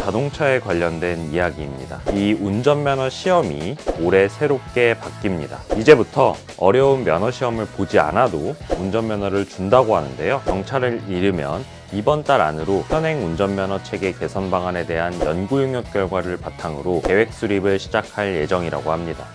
자동차에 관련된 이야기입니다. 이 운전면허 시험이 올해 새롭게 바뀝니다. 이제부터 어려운 면허 시험을 보지 않아도 운전면허를 준다고 하는데요. 경찰을 잃으면 이번 달 안으로 현행 운전면허 체계 개선 방안에 대한 연구 용역 결과를 바탕으로 계획 수립을 시작할 예정이라고 합니다.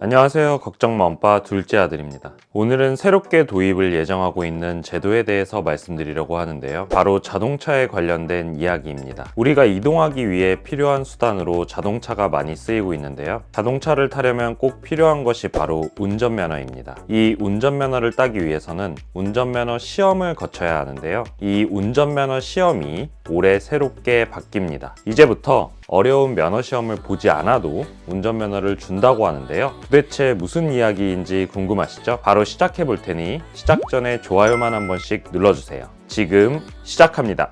안녕하세요. 걱정마 엄빠 둘째 아들입니다. 오늘은 새롭게 도입을 예정하고 있는 제도에 대해서 말씀드리려고 하는데요. 바로 자동차에 관련된 이야기입니다. 우리가 이동하기 위해 필요한 수단으로 자동차가 많이 쓰이고 있는데요. 자동차를 타려면 꼭 필요한 것이 바로 운전면허입니다. 이 운전면허를 따기 위해서는 운전면허 시험을 거쳐야 하는데요. 이 운전면허 시험이 올해 새롭게 바뀝니다. 이제부터 어려운 면허 시험을 보지 않아도 운전면허를 준다고 하는데요. 도대체 무슨 이야기인지 궁금하시죠? 바로 시작해 볼 테니 시작 전에 좋아요만 한 번씩 눌러주세요. 지금 시작합니다.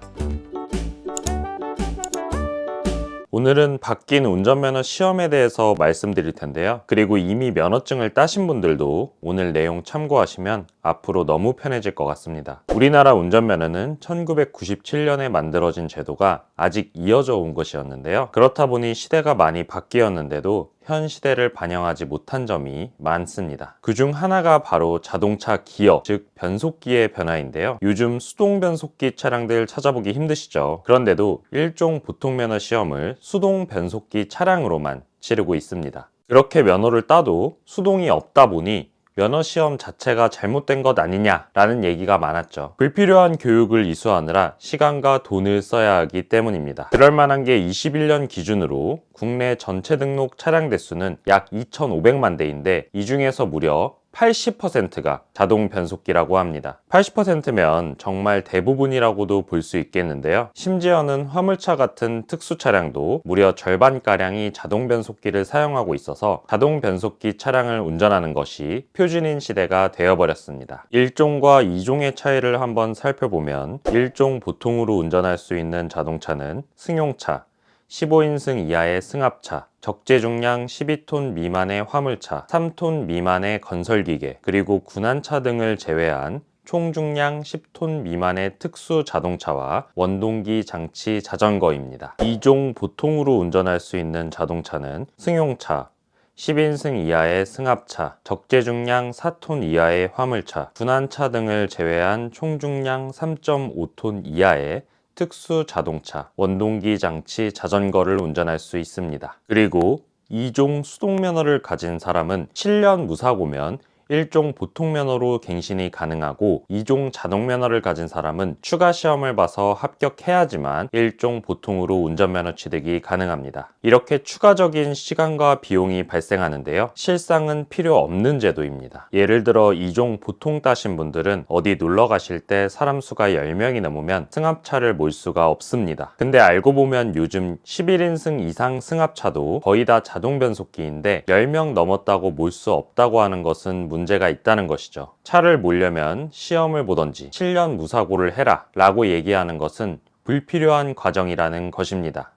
오늘은 바뀐 운전면허 시험에 대해서 말씀드릴 텐데요. 그리고 이미 면허증을 따신 분들도 오늘 내용 참고하시면 앞으로 너무 편해질 것 같습니다. 우리나라 운전면허는 1997년에 만들어진 제도가 아직 이어져 온 것이었는데요. 그렇다 보니 시대가 많이 바뀌었는데도 현 시대를 반영하지 못한 점이 많습니다. 그중 하나가 바로 자동차 기어, 즉 변속기의 변화인데요. 요즘 수동 변속기 차량들 찾아보기 힘드시죠? 그런데도 일종 보통 면허 시험을 수동 변속기 차량으로만 치르고 있습니다. 그렇게 면허를 따도 수동이 없다 보니 면허 시험 자체가 잘못된 것 아니냐라는 얘기가 많았죠. 불필요한 교육을 이수하느라 시간과 돈을 써야 하기 때문입니다. 그럴 만한 게 21년 기준으로 국내 전체 등록 차량 대수는 약 2,500만 대인데 이 중에서 무려 80%가 자동 변속기라고 합니다. 80%면 정말 대부분이라고도 볼 수 있겠는데요. 심지어는 화물차 같은 특수 차량도 무려 절반가량이 자동 변속기를 사용하고 있어서 자동 변속기 차량을 운전하는 것이 표준인 시대가 되어버렸습니다. 1종과 2종의 차이를 한번 살펴보면 1종 보통으로 운전할 수 있는 자동차는 승용차, 15인승 이하의 승합차, 적재 중량 12톤 미만의 화물차, 3톤 미만의 건설기계, 그리고 군안차 등을 제외한 총 중량 10톤 미만의 특수 자동차와 원동기 장치 자전거입니다. 2종 보통으로 운전할 수 있는 자동차는 승용차, 10인승 이하의 승합차, 적재 중량 4톤 이하의 화물차, 군안차 등을 제외한 총 중량 3.5톤 이하의 특수 자동차, 원동기 장치 자전거를 운전할 수 있습니다. 그리고 2종 수동면허를 가진 사람은 7년 무사고면 1종 보통면허로 갱신이 가능하고 2종 자동면허를 가진 사람은 추가 시험을 봐서 합격해야지만 1종 보통으로 운전면허 취득이 가능합니다. 이렇게 추가적인 시간과 비용이 발생하는데요. 실상은 필요 없는 제도입니다. 예를 들어 2종 보통 따신 분들은 어디 놀러 가실 때 사람 수가 10명이 넘으면 승합차를 몰 수가 없습니다. 근데 알고 보면 요즘 11인승 이상 승합차도 거의 다 자동 변속기인데 10명 넘었다고 몰 수 없다고 하는 것은 문제가 있다는 것이죠. 차를 몰려면 시험을 보던지 7년 무사고를 해라 라고 얘기하는 것은 불필요한 과정이라는 것입니다.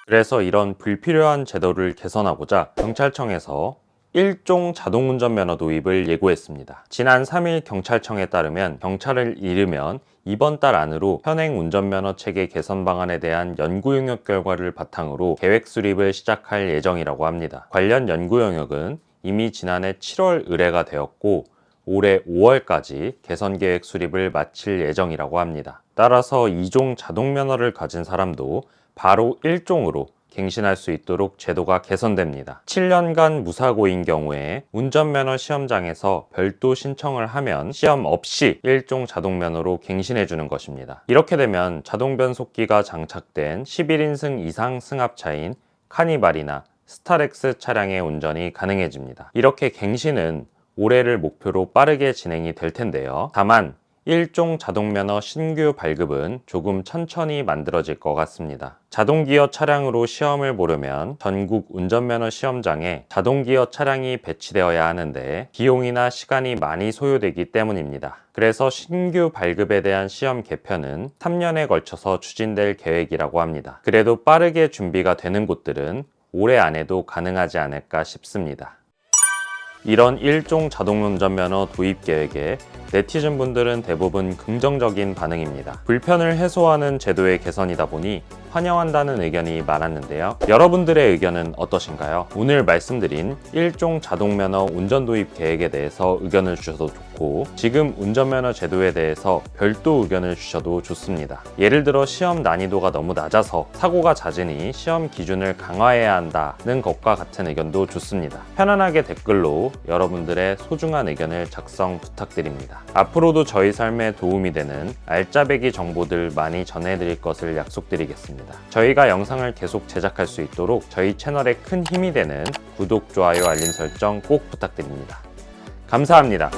그래서 이런 불필요한 제도를 개선하고자 경찰청에서 1종 자동운전면허 도입을 예고했습니다. 지난 3일 경찰청에 따르면 경찰을 잃으면 이번 달 안으로 현행 운전면허 체계 개선 방안에 대한 연구 용역 결과를 바탕으로 계획 수립을 시작할 예정이라고 합니다. 관련 연구 용역은 이미 지난해 7월 의뢰가 되었고 올해 5월까지 개선 계획 수립을 마칠 예정이라고 합니다. 따라서 2종 자동면허를 가진 사람도 바로 1종으로 갱신할 수 있도록 제도가 개선됩니다. 7년간 무사고인 경우에 운전면허 시험장에서 별도 신청을 하면 시험 없이 1종 자동면허로 갱신해 주는 것입니다. 이렇게 되면 자동 변속기가 장착된 11인승 이상 승합차인 카니발이나 스타렉스 차량의 운전이 가능해집니다. 이렇게 갱신은 올해를 목표로 빠르게 진행이 될 텐데요. 다만 1종 자동면허 신규 발급은 조금 천천히 만들어질 것 같습니다. 자동기어 차량으로 시험을 보려면 전국 운전면허 시험장에 자동기어 차량이 배치되어야 하는데 비용이나 시간이 많이 소요되기 때문입니다. 그래서 신규 발급에 대한 시험 개편은 3년에 걸쳐서 추진될 계획이라고 합니다. 그래도 빠르게 준비가 되는 곳들은 올해 안에도 가능하지 않을까 싶습니다. 이런 1종 자동운전면허 도입 계획에 네티즌 분들은 대부분 긍정적인 반응입니다. 불편을 해소하는 제도의 개선이다 보니 환영한다는 의견이 많았는데요. 여러분들의 의견은 어떠신가요? 오늘 말씀드린 1종 자동면허 운전 도입 계획에 대해서 의견을 주셔도 좋고, 지금 운전면허 제도에 대해서 별도 의견을 주셔도 좋습니다. 예를 들어 시험 난이도가 너무 낮아서 사고가 잦으니 시험 기준을 강화해야 한다는 것과 같은 의견도 좋습니다. 편안하게 댓글로 여러분들의 소중한 의견을 작성 부탁드립니다. 앞으로도 저희 삶에 도움이 되는 알짜배기 정보들 많이 전해드릴 것을 약속드리겠습니다. 저희가 영상을 계속 제작할 수 있도록 저희 채널에 큰 힘이 되는 구독, 좋아요, 알림 설정 꼭 부탁드립니다. 감사합니다.